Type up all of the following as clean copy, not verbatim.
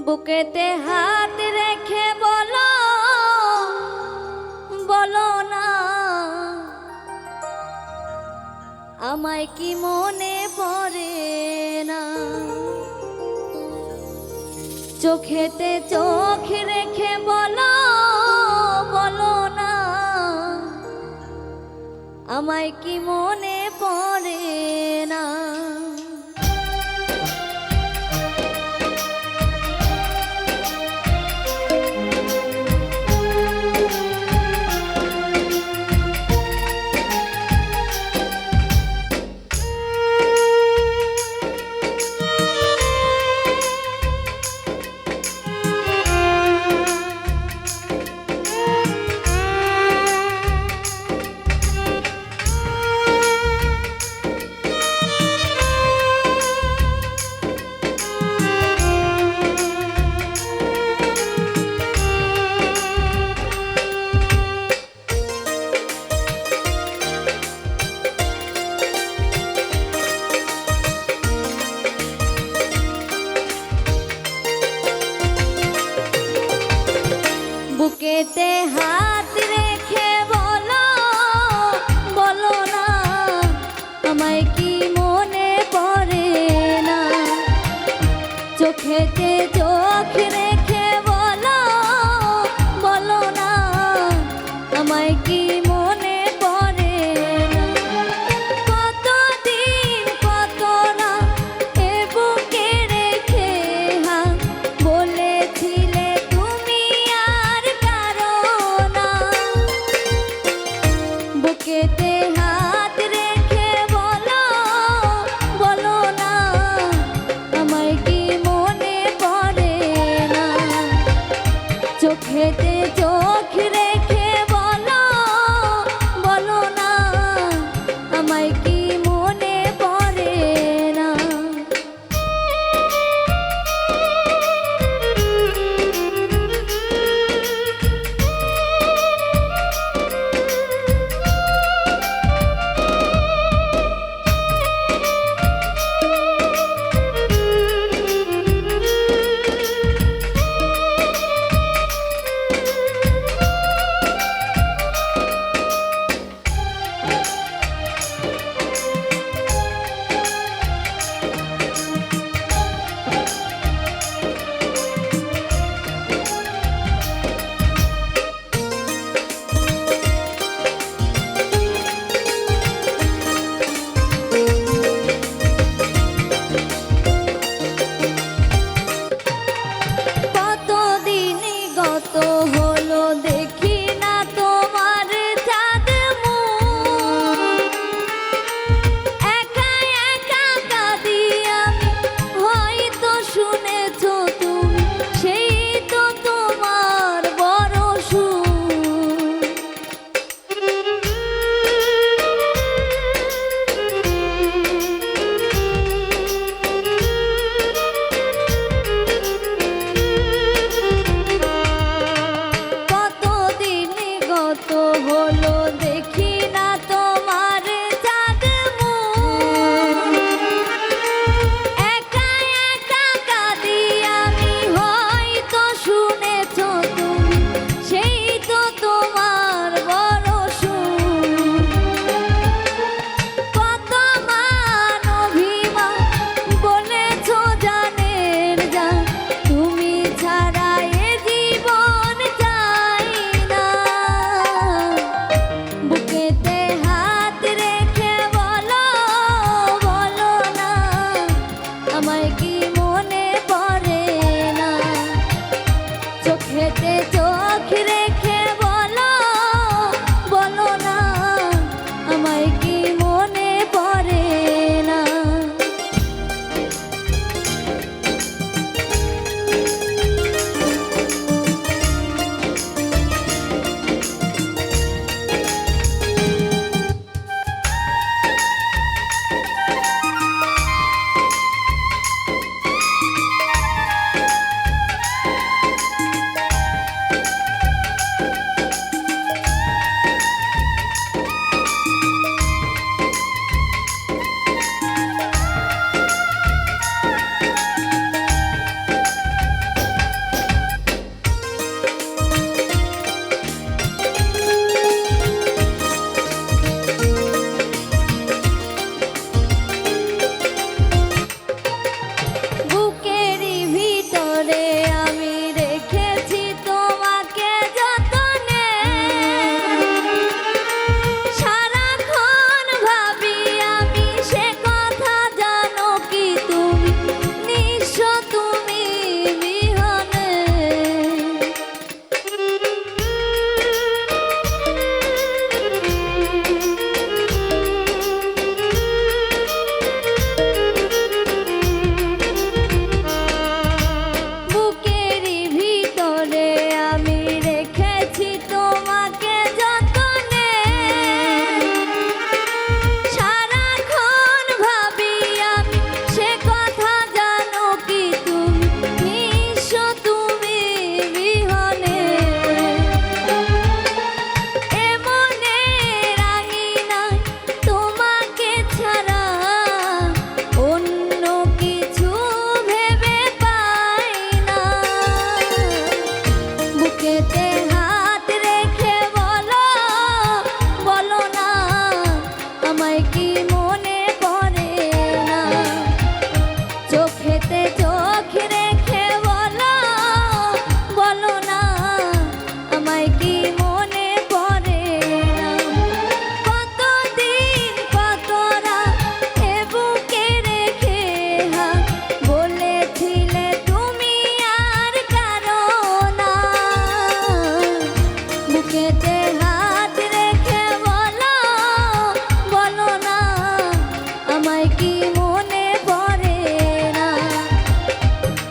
বুকেতে হাত রেখে বলো বলো না আমায় কি মনে পড়ে না। চোখেতে চোখ রেখে বলো বলো না আমায় কি মনে পড়ে না। বুকেতে হাত রেখে বলো বলো না আমায় কি মনে পড়ে না। চোখেতে চোখ রেখে বলো বলো না আমায় কি মনে পড়ে না। কতদিন কত না এ বুকে রেখে হাত বলেছিলে তুমি আর কারো না। বুকেতে হাত রেখে বলো বলো না আমায় কি মনে পড়ে না। চোখেতে চোখ রেখে বলো বলো না আমায় কি মনে পড়ে না।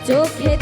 চোখে